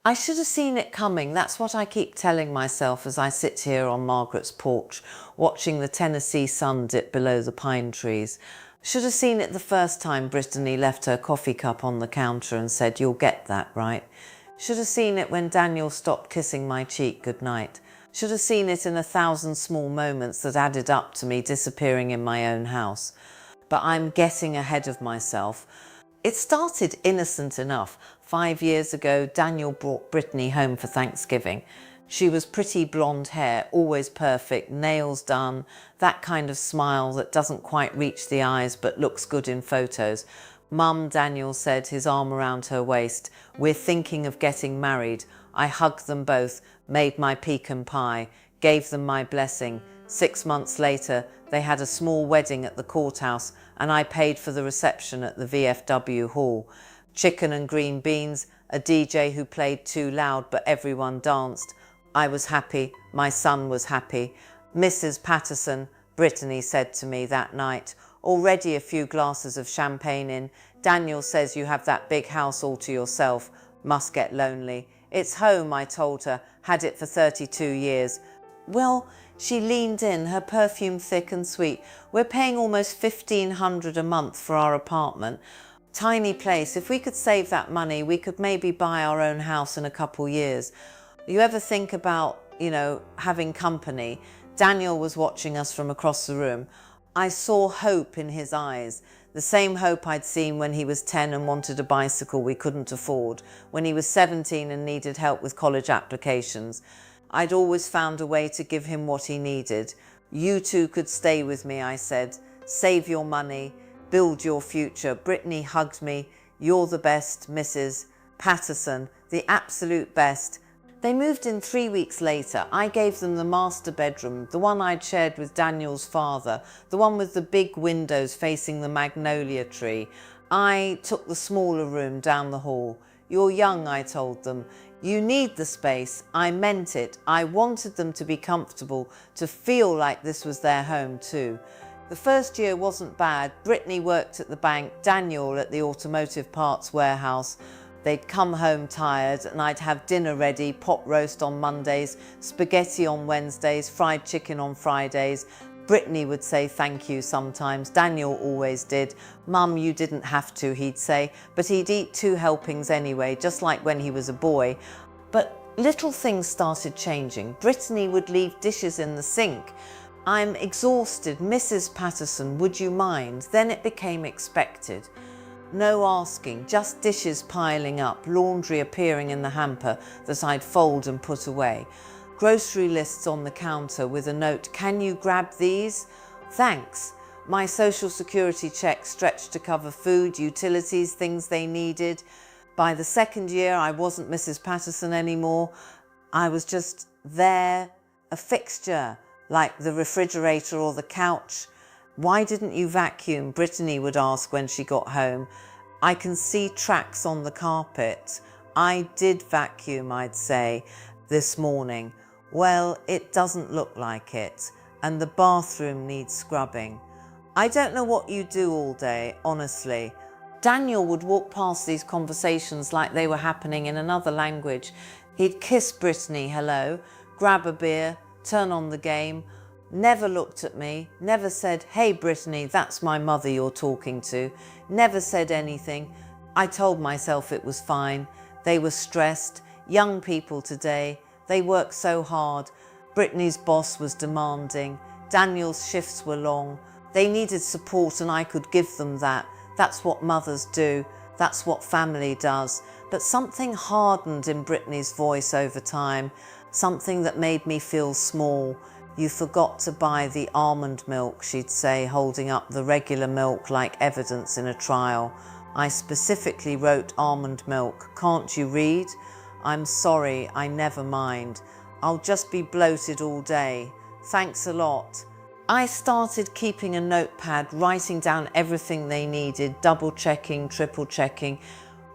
I should have seen it coming. That's what I keep telling myself as I sit here on Margaret's porch, watching the Tennessee sun dip below the pine trees. Should have seen it the first time Brittany left her coffee cup on the counter and said, "You'll get that, right?" Should have seen it when Daniel stopped kissing my cheek goodnight. Should have seen it in 1,000 small moments that added up to me disappearing in my own house. But I'm getting ahead of myself. It started innocent enough. 5 years ago, Daniel brought Brittany home for Thanksgiving. She was pretty blonde hair, always perfect, nails done, that kind of smile that doesn't quite reach the eyes but looks good in photos. Mum, Daniel said, his arm around her waist, "We're thinking of getting married." I hugged them both, made my pecan pie, gave them my blessing. 6 months later, they had a small wedding at the courthouse and I paid for the reception at the VFW hall. Chicken and green beans, a DJ who played too loud but everyone danced. I was happy, my son was happy. "Mrs. Patterson," Brittany said to me that night, already a few glasses of champagne in. "Daniel says you have that big house all to yourself. Must get lonely." "It's home," I told her, "had it for 32 years. Well, she leaned in, her perfume thick and sweet. "We're paying almost $1,500 a month for our apartment. Tiny place. If we could save that money, we could maybe buy our own house in a couple years." You ever think about, having company? Daniel was watching us from across the room. I saw hope in his eyes. The same hope I'd seen when he was 10 and wanted a bicycle we couldn't afford, when he was 17 and needed help with college applications. I'd always found a way to give him what he needed. "You two could stay with me," I said. "Save your money, build your future." Brittany hugged me. "You're the best, Mrs. Patterson, the absolute best." They moved in 3 weeks later. I gave them the master bedroom, the one I'd shared with Daniel's father, the one with the big windows facing the magnolia tree. I took the smaller room down the hall. "You're young," I told them. "You need the space." I meant it. I wanted them to be comfortable, to feel like this was their home too. The first year wasn't bad. Brittany worked at the bank, Daniel at the automotive parts warehouse. They'd come home tired and I'd have dinner ready, pot roast on Mondays, spaghetti on Wednesdays, fried chicken on Fridays. Brittany would say thank you sometimes. Daniel always did. "Mum, you didn't have to," he'd say, but he'd eat 2 helpings anyway, just like when he was a boy. But little things started changing. Brittany would leave dishes in the sink. "I'm exhausted. Mrs. Patterson, would you mind?" Then it became expected. No asking, just dishes piling up, laundry appearing in the hamper that I'd fold and put away. Grocery lists on the counter with a note, "Can you grab these?" "Thanks." My social security check stretched to cover food, utilities, things they needed. By the second year, I wasn't Mrs. Patterson anymore. I was just there, a fixture, like the refrigerator or the couch. "Why didn't you vacuum?" Brittany would ask when she got home. "I can see tracks on the carpet." "I did vacuum," I'd say, "this morning." "Well, it doesn't look like it. And the bathroom needs scrubbing." I don't know what you do all day, honestly. Daniel would walk past these conversations like they were happening in another language. He'd kiss Brittany hello, grab a beer, turn on the game. Never looked at me, never said, "Hey Brittany, that's my mother you're talking to." Never said anything. I told myself it was fine. They were stressed. Young people today, they work so hard. Brittany's boss was demanding. Daniel's shifts were long. They needed support and I could give them that. That's what mothers do. That's what family does. But something hardened in Brittany's voice over time. Something that made me feel small. "You forgot to buy the almond milk," she'd say, holding up the regular milk like evidence in a trial. I specifically wrote almond milk. "Can't you read?" "I'm sorry, I never mind. I'll just be bloated all day. Thanks a lot." I started keeping a notepad, writing down everything they needed, double checking, triple checking.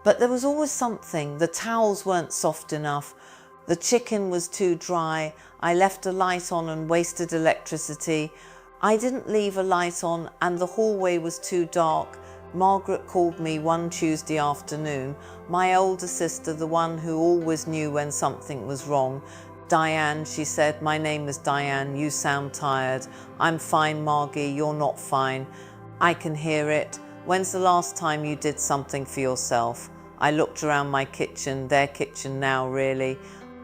But there was always something. The towels weren't soft enough. The chicken was too dry. I left a light on and wasted electricity. I didn't leave a light on and the hallway was too dark. Margaret called me one Tuesday afternoon, my older sister, the one who always knew when something was wrong. Diane, she said, my name is Diane, you sound tired. I'm fine, Margie, you're not fine. I can hear it. When's the last time you did something for yourself? I looked around my kitchen, their kitchen now really.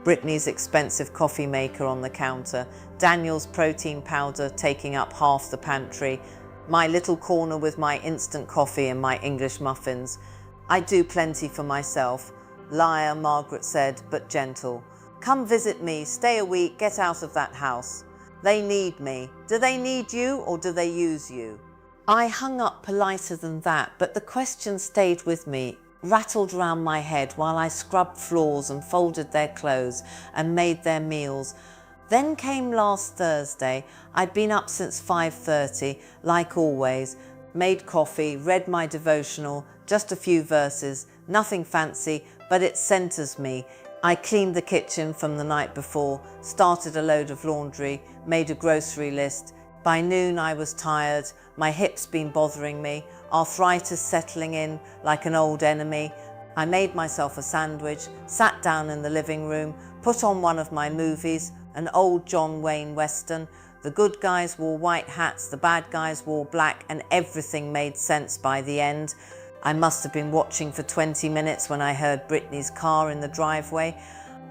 Brittany's expensive coffee maker on the counter, Daniel's protein powder taking up half the pantry, my little corner with my instant coffee and my English muffins. I do plenty for myself. Liar, Margaret said, but gentle. Come visit me, stay a week, get out of that house. They need me. Do they need you or do they use you? I hung up politer than that, but the question stayed with me, rattled round my head while I scrubbed floors and folded their clothes and made their meals. Then came last Thursday. I'd been up since 5:30, like always, made coffee, read my devotional, just a few verses, nothing fancy, but it centres me. I cleaned the kitchen from the night before, started a load of laundry, made a grocery list. By noon I was tired, my hip's been bothering me, arthritis settling in like an old enemy. I made myself a sandwich, sat down in the living room, put on one of my movies, an old John Wayne Western. The good guys wore white hats, the bad guys wore black, and everything made sense by the end. I must have been watching for 20 minutes when I heard Brittany's car in the driveway.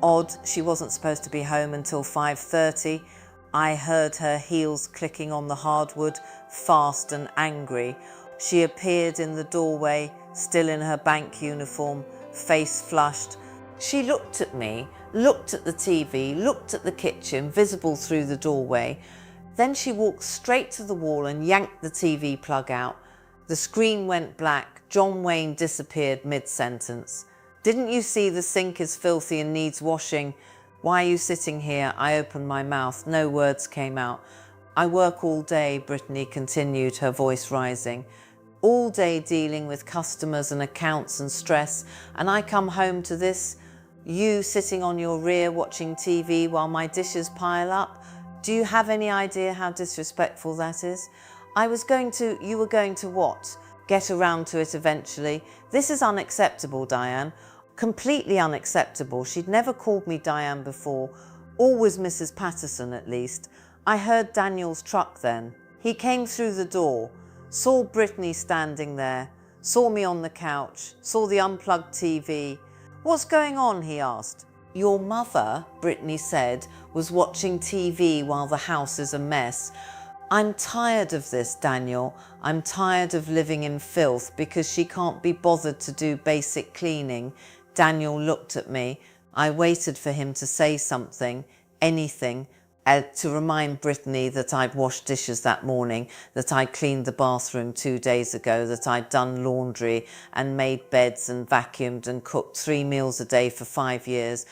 Odd, she wasn't supposed to be home until 5:30. I heard her heels clicking on the hardwood, fast and angry. She appeared in the doorway, still in her bank uniform, face flushed. She looked at me, looked at the TV, looked at the kitchen, visible through the doorway. Then she walked straight to the wall and yanked the TV plug out. The screen went black. John Wayne disappeared mid-sentence. Didn't you see the sink is filthy and needs washing? Why are you sitting here? I opened my mouth. No words came out. I work all day, Brittany continued, her voice rising. All day dealing with customers and accounts and stress, and I come home to this. You sitting on your rear watching TV while my dishes pile up. Do you have any idea how disrespectful that is? You were going to what? Get around to it eventually. This is unacceptable, Diane. Completely unacceptable. She'd never called me Diane before. Always Mrs. Patterson, at least. I heard Daniel's truck then. He came through the door, saw Brittany standing there, saw me on the couch, saw the unplugged TV. What's going on? He asked. Your mother, Brittany said, was watching TV while the house is a mess. I'm tired of this, Daniel. I'm tired of living in filth because she can't be bothered to do basic cleaning. Daniel looked at me. I waited for him to say something, anything, to remind Brittany that I'd washed dishes that morning, that I'd cleaned the bathroom 2 days ago, that I'd done laundry and made beds and vacuumed and cooked 3 meals a day for 5 years.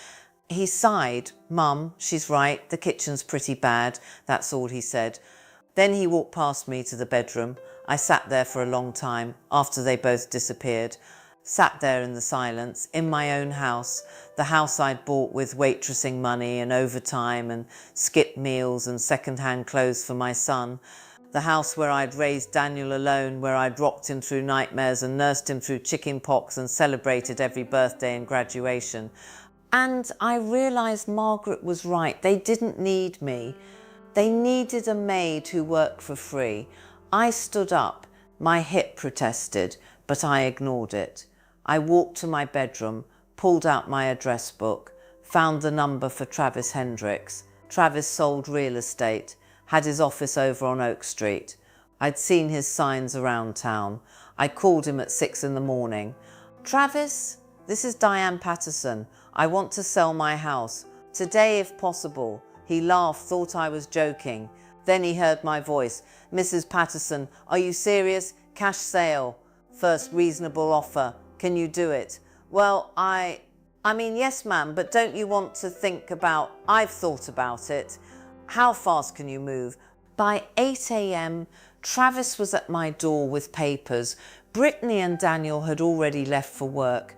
He sighed. Mum, she's right, the kitchen's pretty bad. That's all he said. Then he walked past me to the bedroom. I sat there for a long time after they both disappeared. Sat there in the silence, in my own house, the house I'd bought with waitressing money and overtime and skip meals and second-hand clothes for my son. The house where I'd raised Daniel alone, where I'd rocked him through nightmares and nursed him through chicken pox and celebrated every birthday and graduation. And I realised Margaret was right. They didn't need me. They needed a maid who worked for free. I stood up. My hip protested, but I ignored it. I walked to my bedroom, pulled out my address book, found the number for Travis Hendricks. Travis sold real estate, had his office over on Oak Street. I'd seen his signs around town. I called him at 6 in the morning. Travis, this is Diane Patterson. I want to sell my house. Today, if possible. He laughed, thought I was joking. Then he heard my voice. Mrs. Patterson, are you serious? Cash sale. First reasonable offer. Can you do it? Well, I mean, yes, ma'am, but don't you want to think about... I've thought about it. How fast can you move? By 8 a.m, Travis was at my door with papers. Brittany and Daniel had already left for work.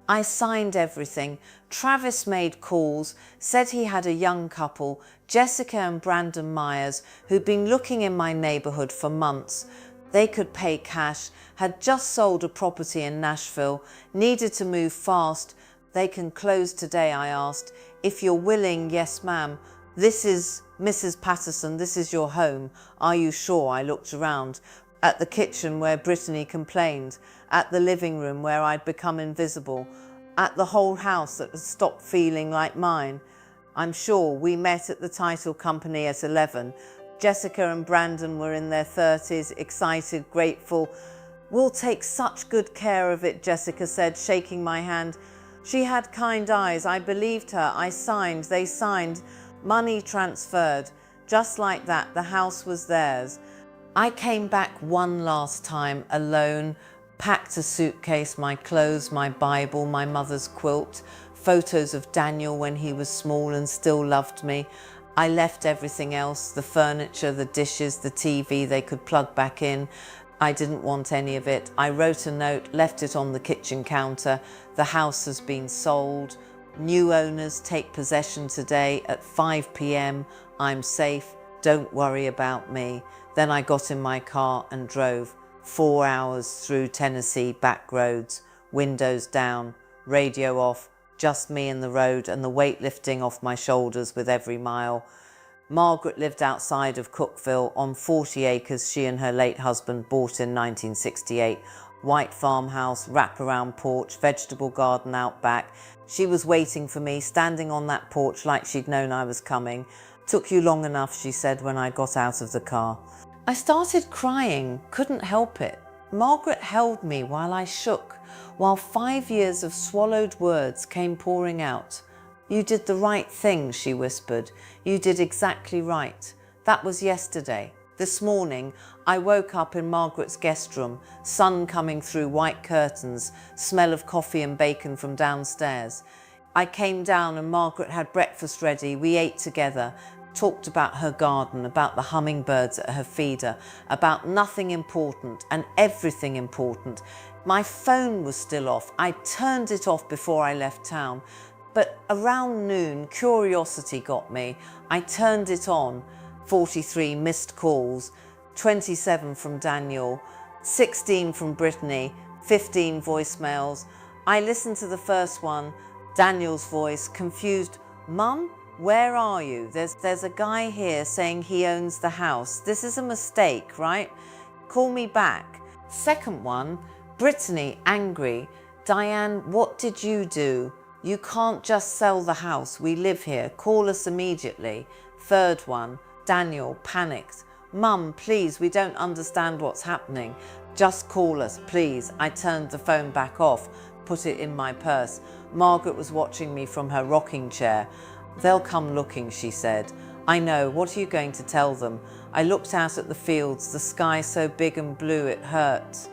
I signed everything. Travis made calls, said he had a young couple, Jessica and Brandon Myers, who'd been looking in my neighbourhood for months. They could pay cash, had just sold a property in Nashville, needed to move fast. They can close today, I asked. If you're willing, yes ma'am. This is Mrs. Patterson, this is your home. Are you sure? I looked around. At the kitchen where Brittany complained, at the living room where I'd become invisible, at the whole house that had stopped feeling like mine. I'm sure. We met at the title company at 11. Jessica and Brandon were in their 30s, excited, grateful. We'll take such good care of it, Jessica said, shaking my hand. She had kind eyes. I believed her. I signed. They signed. Money transferred. Just like that, the house was theirs. I came back one last time, alone, packed a suitcase, my clothes, my Bible, my mother's quilt, photos of Daniel when he was small and still loved me. I left everything else, the furniture, the dishes, the TV they could plug back in. I didn't want any of it. I wrote a note, left it on the kitchen counter. The house has been sold. New owners take possession today at 5 p.m. I'm safe. Don't worry about me. Then I got in my car and drove 4 hours through Tennessee back roads, windows down, radio off, just me in the road and the weight lifting off my shoulders with every mile. Margaret lived outside of Cookeville on 40 acres she and her late husband bought in 1968. White farmhouse, wraparound porch, vegetable garden out back. She was waiting for me, standing on that porch like she'd known I was coming. Took you long enough, she said when I got out of the car. I started crying, couldn't help it. Margaret held me while I shook, while 5 years of swallowed words came pouring out. You did the right thing, she whispered. You did exactly right. That was yesterday. This morning, I woke up in Margaret's guest room, sun coming through white curtains, smell of coffee and bacon from downstairs. I came down and Margaret had breakfast ready. We ate together, talked about her garden, about the hummingbirds at her feeder, about nothing important and everything important. My phone was still off. I turned it off before I left town. But around noon, curiosity got me. I turned it on. 43 missed calls, 27 from Daniel, 16 from Brittany, 15 voicemails. I listened to the first one, Daniel's voice, confused. Mum, where are you? There's a guy here saying he owns the house. This is a mistake, right? Call me back. Second one, Brittany, angry. Diane, what did you do? You can't just sell the house. We live here. Call us immediately. Third one, Daniel, panicked. Mum, please, we don't understand what's happening. Just call us, please. I turned the phone back off, put it in my purse. Margaret was watching me from her rocking chair. They'll come looking, she said. I know. What are you going to tell them? I looked out at the fields, the sky so big and blue it hurt.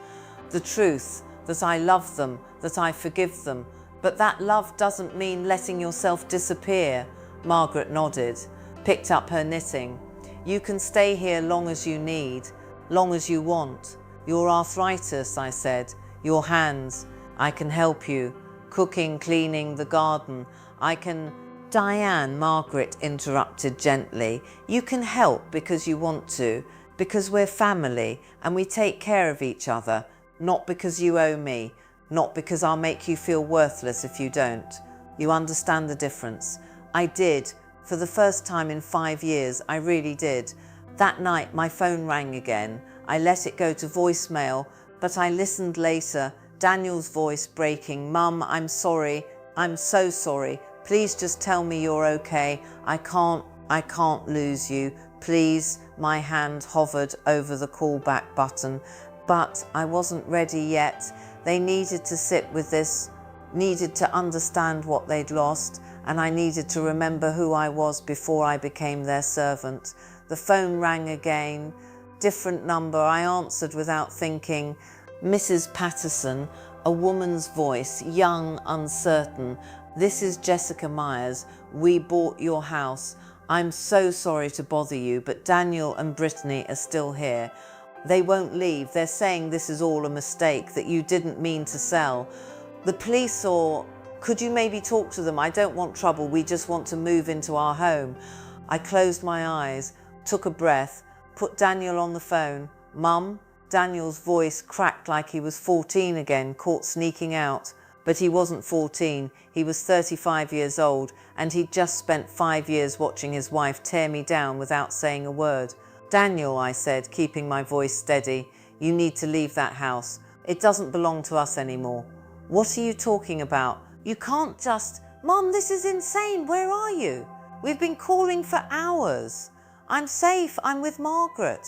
The truth, that I love them, that I forgive them. But that love doesn't mean letting yourself disappear. Margaret nodded, picked up her knitting. You can stay here long as you need, long as you want. Your arthritis, I said, your hands. I can help you. Cooking, cleaning, the garden. I can... Diane, Margaret interrupted gently. You can help because you want to, because we're family and we take care of each other, not because you owe me. Not because I'll make you feel worthless if you don't. You understand the difference. I did. For the first time in 5 years, I really did. That night, my phone rang again. I let it go to voicemail, but I listened later. Daniel's voice breaking. Mum, I'm sorry. I'm so sorry. Please just tell me you're okay. I can't lose you. Please. My hand hovered over the callback button, but I wasn't ready yet. They needed to sit with this, needed to understand what they'd lost, and I needed to remember who I was before I became their servant. The phone rang again, different number. I answered without thinking. Mrs. Patterson, a woman's voice, young, uncertain. This is Jessica Myers. We bought your house. I'm so sorry to bother you, but Daniel and Brittany are still here. They won't leave. They're saying this is all a mistake, that you didn't mean to sell. The police or... Could you maybe talk to them? I don't want trouble. We just want to move into our home. I closed my eyes, took a breath, put Daniel on the phone. Mum, Daniel's voice cracked like he was 14 again, caught sneaking out. But he wasn't 14, he was 35 years old, and he'd just spent 5 years watching his wife tear me down without saying a word. Daniel, I said, keeping my voice steady, you need to leave that house. It doesn't belong to us anymore. What are you talking about? You can't just... Mom, this is insane. Where are you? We've been calling for hours. I'm safe. I'm with Margaret.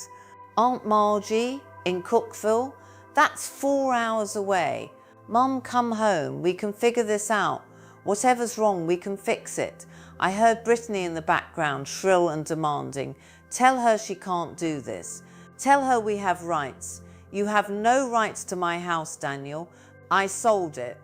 Aunt Margie in Cookville? That's 4 hours away. Mum, come home. We can figure this out. Whatever's wrong, we can fix it. I heard Brittany in the background, shrill and demanding. Tell her she can't do this. Tell her we have rights. You have no rights to my house, Daniel. I sold it.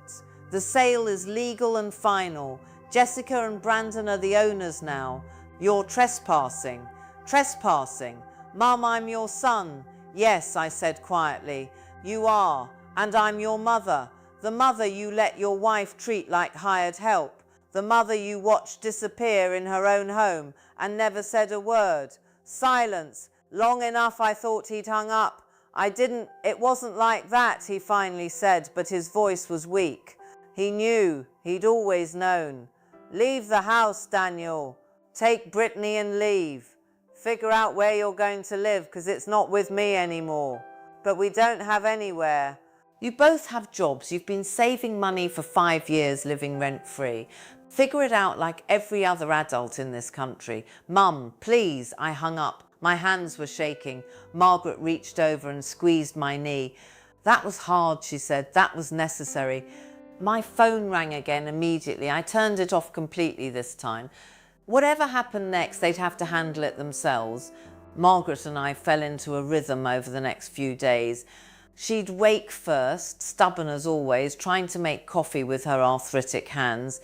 The sale is legal and final. Jessica and Brandon are the owners now. You're trespassing. Trespassing. Mum, I'm your son. Yes, I said quietly. You are. And I'm your mother. The mother you let your wife treat like hired help. The mother you watched disappear in her own home and never said a word. Silence. Long enough I thought he'd hung up. It wasn't like that, he finally said, but his voice was weak. He knew. He'd always known. Leave the house, Daniel. Take Brittany and leave. Figure out where you're going to live, because it's not with me anymore. But we don't have anywhere. You both have jobs. You've been saving money for 5 years living rent-free. Figure it out like every other adult in this country. Mum, please. I hung up. My hands were shaking. Margaret reached over and squeezed my knee. That was hard, she said. That was necessary. My phone rang again immediately. I turned it off completely this time. Whatever happened next, they'd have to handle it themselves. Margaret and I fell into a rhythm over the next few days. She'd wake first, stubborn as always, trying to make coffee with her arthritic hands.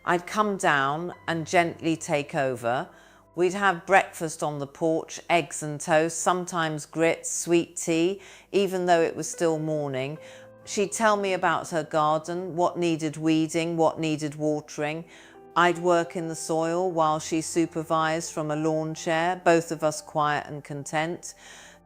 I'd come down and gently take over. We'd have breakfast on the porch, eggs and toast, sometimes grits, sweet tea, even though it was still morning. She'd tell me about her garden, what needed weeding, what needed watering. I'd work in the soil while she supervised from a lawn chair, both of us quiet and content.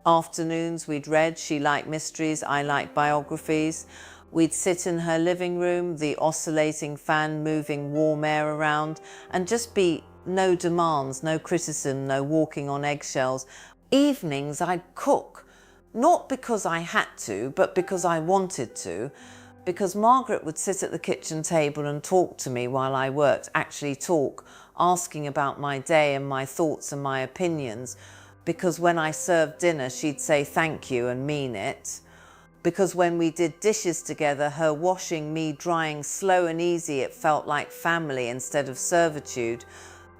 Afternoons we'd read. She liked mysteries, I liked biographies. We'd sit in her living room, the oscillating fan moving warm air around, and just be no demands, no criticism, no walking on eggshells. Evenings I'd cook. Not because I had to, but because I wanted to, because Margaret would sit at the kitchen table and talk to me while I worked, actually talk, asking about my day and my thoughts and my opinions, because when I served dinner she'd say thank you and mean it, because when we did dishes together, her washing, me drying, slow and easy, it felt like family instead of servitude.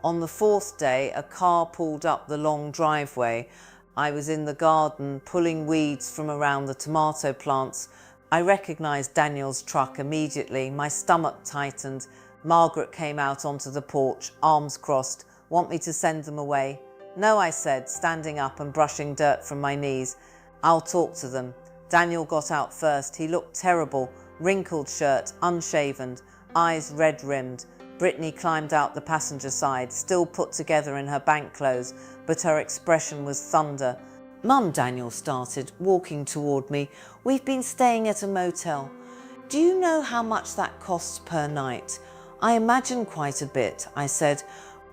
On the 4th day, a car pulled up the long driveway. I was in the garden pulling weeds from around the tomato plants. I recognised Daniel's truck immediately. My stomach tightened. Margaret came out onto the porch, arms crossed. Want me to send them away? No, I said, standing up and brushing dirt from my knees. I'll talk to them. Daniel got out first. He looked terrible. Wrinkled shirt, unshaven, eyes red-rimmed. Brittany climbed out the passenger side, still put together in her bank clothes, but her expression was thunder. Mum, Daniel started, walking toward me. We've been staying at a motel. Do you know how much that costs per night? I imagine quite a bit, I said.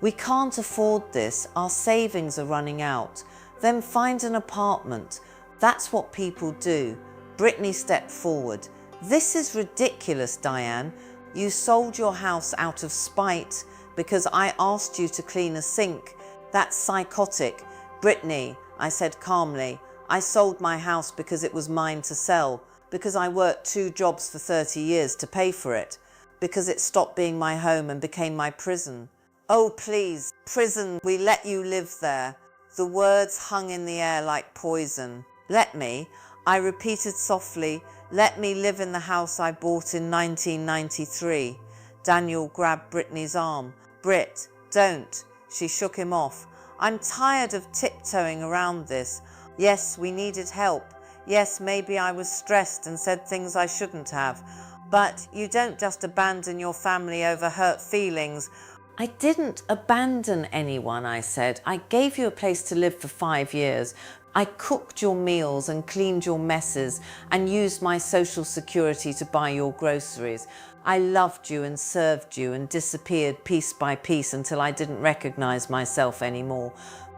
We can't afford this. Our savings are running out. Then find an apartment. That's what people do. Brittany stepped forward. This is ridiculous, Diane. You sold your house out of spite because I asked you to clean a sink. That's psychotic. Brittany, I said calmly, I sold my house because it was mine to sell, because I worked 2 jobs for 30 years to pay for it, because it stopped being my home and became my prison. Oh, please, prison, we let you live there. The words hung in the air like poison. Let me, I repeated softly, let me live in the house I bought in 1993. Daniel grabbed Brittany's arm. Brit, don't. She shook him off. I'm tired of tiptoeing around this. Yes, we needed help. Yes, maybe I was stressed and said things I shouldn't have. But you don't just abandon your family over hurt feelings. I didn't abandon anyone, I said. I gave you a place to live for 5 years. I cooked your meals and cleaned your messes and used my social security to buy your groceries. I loved you and served you and disappeared piece by piece until I didn't recognize myself anymore.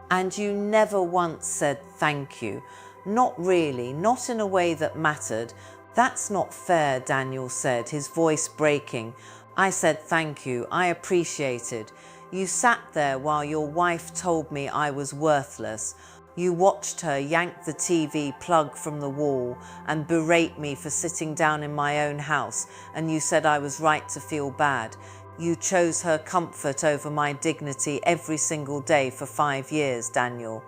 And you never once said thank you. Not really, not in a way that mattered. That's not fair, Daniel said, his voice breaking. I said thank you, I appreciated. You sat there while your wife told me I was worthless. You watched her yank the TV plug from the wall and berate me for sitting down in my own house, and you said I was right to feel bad. You chose her comfort over my dignity every single day for 5 years, Daniel.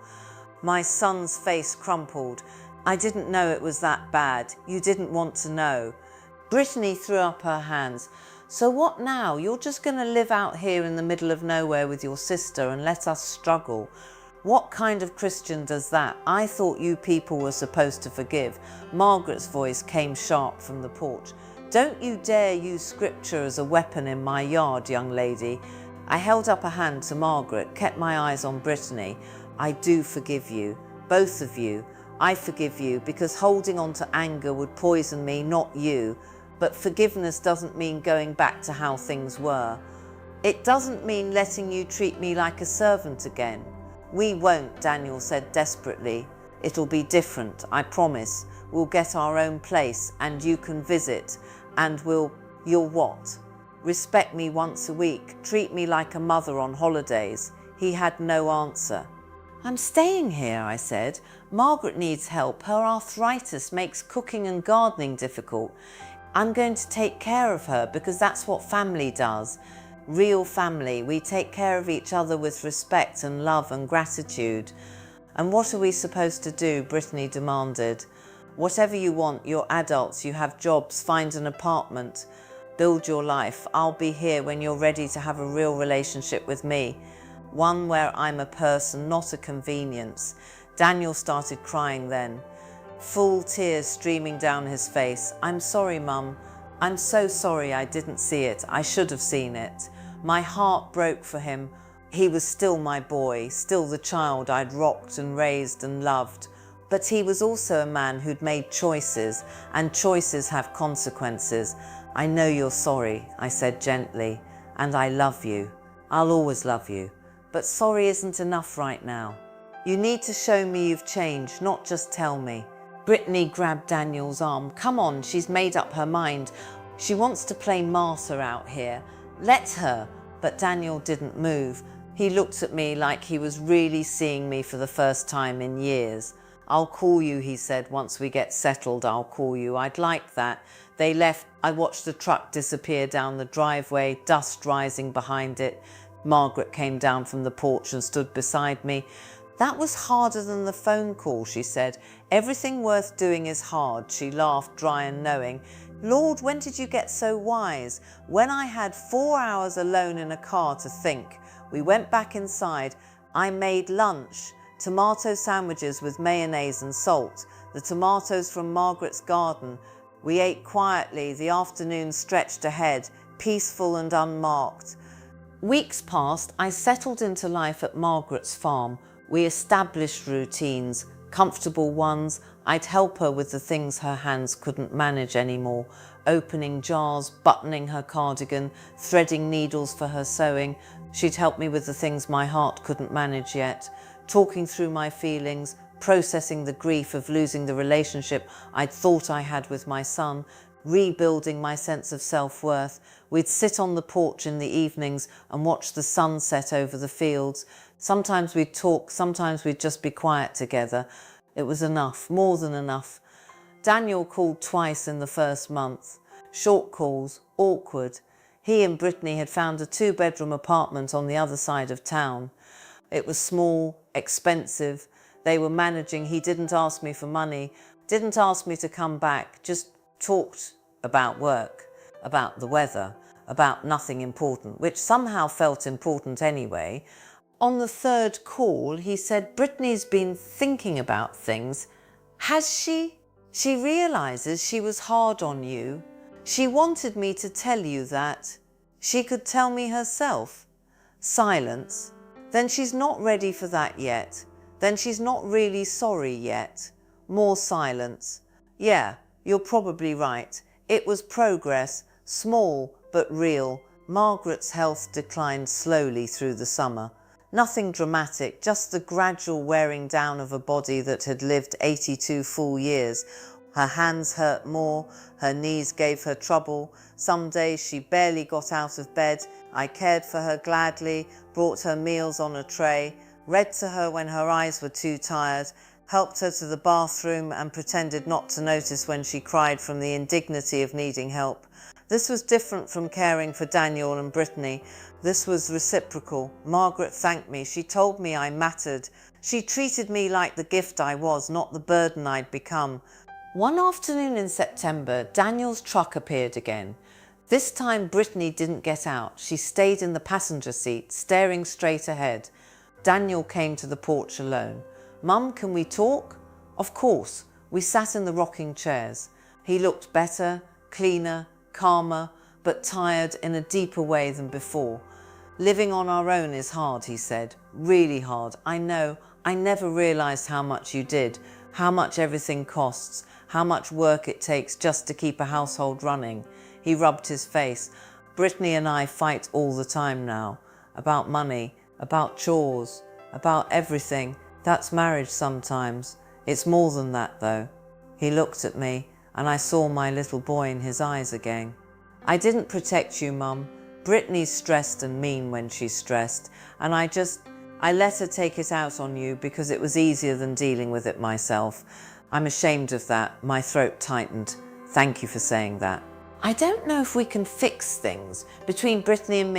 My son's face crumpled. I didn't know it was that bad. You didn't want to know. Brittany threw up her hands. So what now? You're just going to live out here in the middle of nowhere with your sister and let us struggle? What kind of Christian does that? I thought you people were supposed to forgive. Margaret's voice came sharp from the porch. Don't you dare use scripture as a weapon in my yard, young lady. I held up a hand to Margaret, kept my eyes on Brittany. I do forgive you, both of you. I forgive you because holding on to anger would poison me, not you. But forgiveness doesn't mean going back to how things were. It doesn't mean letting you treat me like a servant again. We won't, Daniel said desperately. It'll be different, I promise. We'll get our own place and you can visit and you'll what? Respect me once a week, treat me like a mother on holidays. He had no answer. I'm staying here, I said. Margaret needs help. Her arthritis makes cooking and gardening difficult. I'm going to take care of her because that's what family does. Real family. We take care of each other with respect and love and gratitude. And what are we supposed to do? Brittany demanded. Whatever you want, you're adults, you have jobs, find an apartment, build your life. I'll be here when you're ready to have a real relationship with me. One where I'm a person, not a convenience. Daniel started crying then. Full tears streaming down his face. I'm sorry, Mum. I'm so sorry I didn't see it. I should have seen it. My heart broke for him. He was still my boy, still the child I'd rocked and raised and loved. But he was also a man who'd made choices, and choices have consequences. I know you're sorry, I said gently, and I love you. I'll always love you. But sorry isn't enough right now. You need to show me you've changed, not just tell me. Brittany grabbed Daniel's arm. Come on, she's made up her mind. She wants to play martyr out here. Let her. But Daniel didn't move. He looked at me like he was really seeing me for the first time in years. I'll call you, he said. Once we get settled, I'll call you. I'd like that. They left. I watched the truck disappear down the driveway, dust rising behind it. Margaret came down from the porch and stood beside me. That was harder than the phone call, she said. Everything worth doing is hard. She laughed, dry and knowing. Lord, when did you get so wise? When I had 4 hours alone in a car to think. We went back inside. I made lunch. Tomato sandwiches with mayonnaise and salt. The tomatoes from Margaret's garden. We ate quietly. The afternoon stretched ahead, peaceful and unmarked. Weeks passed. I settled into life at Margaret's farm. We established routines, comfortable ones. I'd help her with the things her hands couldn't manage anymore. Opening jars, buttoning her cardigan, threading needles for her sewing. She'd help me with the things my heart couldn't manage yet. Talking through my feelings, processing the grief of losing the relationship I'd thought I had with my son, rebuilding my sense of self-worth. We'd sit on the porch in the evenings and watch the sun set over the fields. Sometimes we'd talk, sometimes we'd just be quiet together. It was enough, more than enough. Daniel called twice in the first month. Short calls, awkward. He and Brittany had found a 2-bedroom apartment on the other side of town. It was small, expensive. They were managing. He didn't ask me for money, didn't ask me to come back, just talked about work, about the weather, about nothing important, which somehow felt important anyway. On the 3rd call, he said, Brittany's been thinking about things. Has she? She realizes she was hard on you. She wanted me to tell you that. She could tell me herself. Silence. Then she's not ready for that yet. Then she's not really sorry yet. More silence. Yeah, you're probably right. It was progress, small but real. Margaret's health declined slowly through the summer. Nothing dramatic, just the gradual wearing down of a body that had lived 82 full years. Her hands hurt more, her knees gave her trouble. Some days she barely got out of bed. I cared for her gladly, brought her meals on a tray, read to her when her eyes were too tired, helped her to the bathroom and pretended not to notice when she cried from the indignity of needing help. This was different from caring for Daniel and Brittany. This was reciprocal. Margaret thanked me. She told me I mattered. She treated me like the gift I was, not the burden I'd become. One afternoon in September, Daniel's truck appeared again. This time Brittany didn't get out. She stayed in the passenger seat, staring straight ahead. Daniel came to the porch alone. Mum, can we talk? Of course. We sat in the rocking chairs. He looked better, cleaner, calmer, but tired in a deeper way than before. Living on our own is hard, he said. Really hard. I know. I never realised how much you did, how much everything costs, how much work it takes just to keep a household running. He rubbed his face. Brittany and I fight all the time now. About money, about chores, about everything. That's marriage sometimes. It's more than that though. He looked at me and I saw my little boy in his eyes again. I didn't protect you, Mum. Brittany's stressed and mean when she's stressed, and I let her take it out on you because it was easier than dealing with it myself. I'm ashamed of that. My throat tightened. Thank you for saying that. I don't know if we can fix things between Brittany and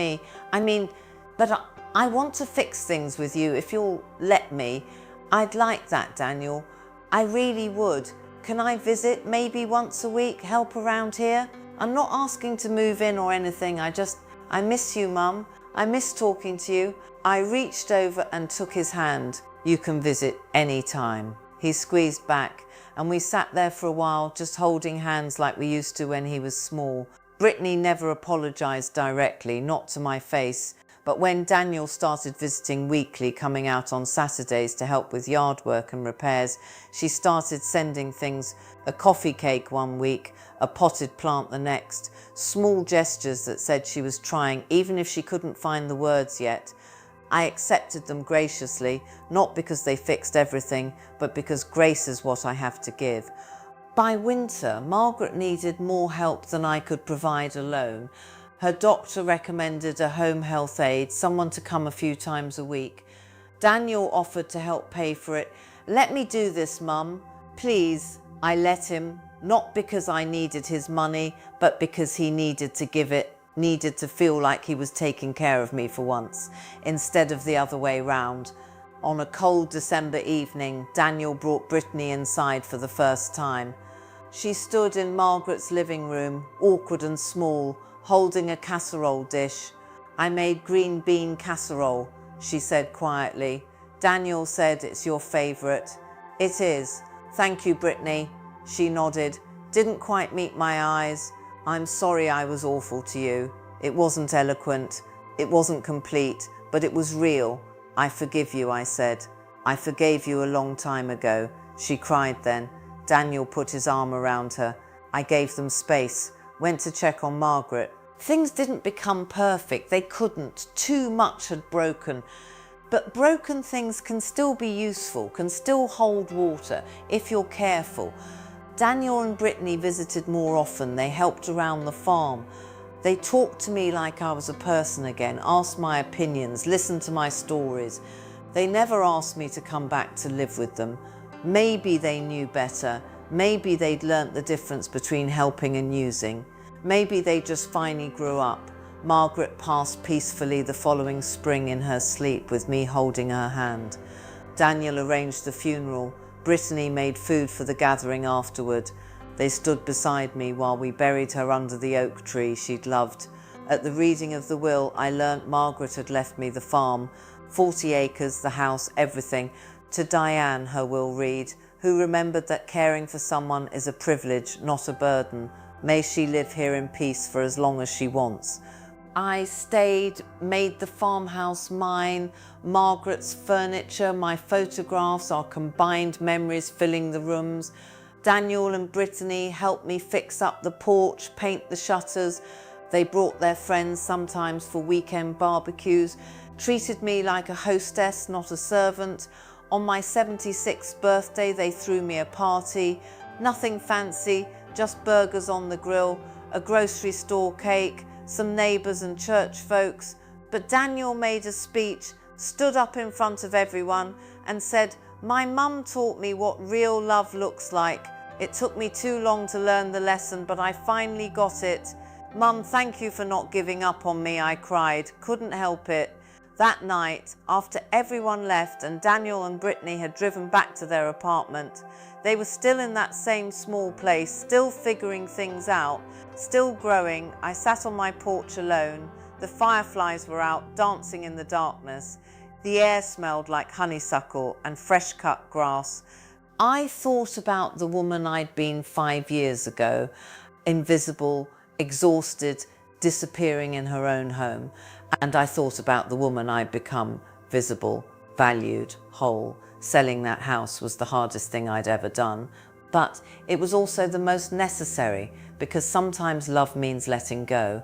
me. But I want to fix things with you if you'll let me. I'd like that, Daniel. I really would. Can I visit maybe once a week, help around here? I'm not asking to move in or anything. I miss you, Mum. I miss talking to you. I reached over and took his hand. You can visit any time. He squeezed back and we sat there for a while, just holding hands like we used to when he was small. Brittany never apologized directly, not to my face. But when Daniel started visiting weekly, coming out on Saturdays to help with yard work and repairs, she started sending things, a coffee cake one week, a potted plant the next, small gestures that said she was trying, even if she couldn't find the words yet. I accepted them graciously, not because they fixed everything, but because grace is what I have to give. By winter, Margaret needed more help than I could provide alone. Her doctor recommended a home health aide, someone to come a few times a week. Daniel offered to help pay for it. Let me do this, Mum. Please. I let him, not because I needed his money, but because he needed to give it, needed to feel like he was taking care of me for once, instead of the other way round. On a cold December evening, Daniel brought Brittany inside for the first time. She stood in Margaret's living room, awkward and small, holding a casserole dish. I made green bean casserole, she said quietly. Daniel said it's your favourite. It is. Thank you, Brittany. She nodded. Didn't quite meet my eyes. I'm sorry I was awful to you. It wasn't eloquent. It wasn't complete, but it was real. I forgive you, I said. I forgave you a long time ago. She cried then. Daniel put his arm around her. I gave them space. Went to check on Margaret. Things didn't become perfect. They couldn't. Too much had broken. But broken things can still be useful, can still hold water if you're careful. Daniel and Brittany visited more often. They helped around the farm. They talked to me like I was a person again, asked my opinions, listened to my stories. They never asked me to come back to live with them. Maybe they knew better. Maybe they'd learnt the difference between helping and using. Maybe they just finally grew up. Margaret passed peacefully the following spring in her sleep with me holding her hand. Daniel arranged the funeral. Brittany made food for the gathering afterward. They stood beside me while we buried her under the oak tree she'd loved. At the reading of the will, I learnt Margaret had left me the farm, 40 acres, the house, everything, to Diane, her will read, who remembered that caring for someone is a privilege, not a burden. May she live here in peace for as long as she wants. I stayed, made the farmhouse mine, Margaret's furniture, my photographs, our combined memories filling the rooms. Daniel and Brittany helped me fix up the porch, paint the shutters. They brought their friends sometimes for weekend barbecues, treated me like a hostess, not a servant. On my 76th birthday, they threw me a party. Nothing fancy, just burgers on the grill, a grocery store cake, some neighbours and church folks. But Daniel made a speech, stood up in front of everyone and said, "My mum taught me what real love looks like. It took me too long to learn the lesson, but I finally got it. Mum, thank you for not giving up on me," I cried. Couldn't help it. That night, after everyone left and Daniel and Brittany had driven back to their apartment, they were still in that same small place, still figuring things out, still growing. I sat on my porch alone. The fireflies were out, dancing in the darkness. The air smelled like honeysuckle and fresh cut grass. I thought about the woman I'd been 5 years ago, invisible, exhausted, disappearing in her own home. And I thought about the woman I'd become, visible, valued, whole. Selling that house was the hardest thing I'd ever done. But it was also the most necessary, because sometimes love means letting go.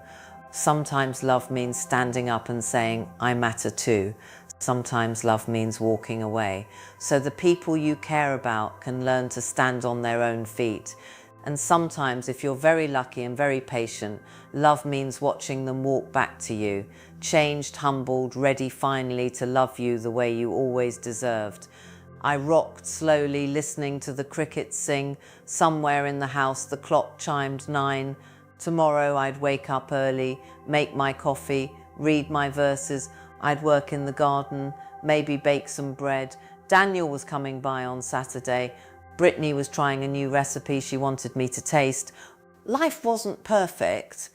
Sometimes love means standing up and saying, "I matter too." Sometimes love means walking away. So the people you care about can learn to stand on their own feet. And sometimes, if you're very lucky and very patient, love means watching them walk back to you, changed, humbled, ready finally to love you the way you always deserved. I rocked slowly, listening to the crickets sing. Somewhere in the house the clock chimed 9. Tomorrow I'd wake up early, make my coffee, read my verses. I'd work in the garden, maybe bake some bread. Daniel was coming by on Saturday. Brittany was trying a new recipe she wanted me to taste. Life wasn't perfect,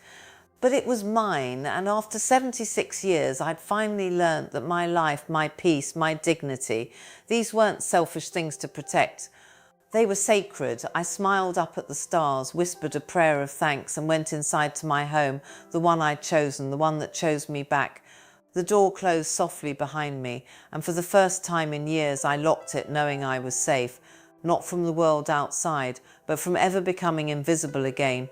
but it was mine, and after 76 years, I'd finally learnt that my life, my peace, my dignity, these weren't selfish things to protect. They were sacred. I smiled up at the stars, whispered a prayer of thanks, and went inside to my home, the one I'd chosen, the one that chose me back. The door closed softly behind me, and for the first time in years, I locked it knowing I was safe. Not from the world outside, but from ever becoming invisible again,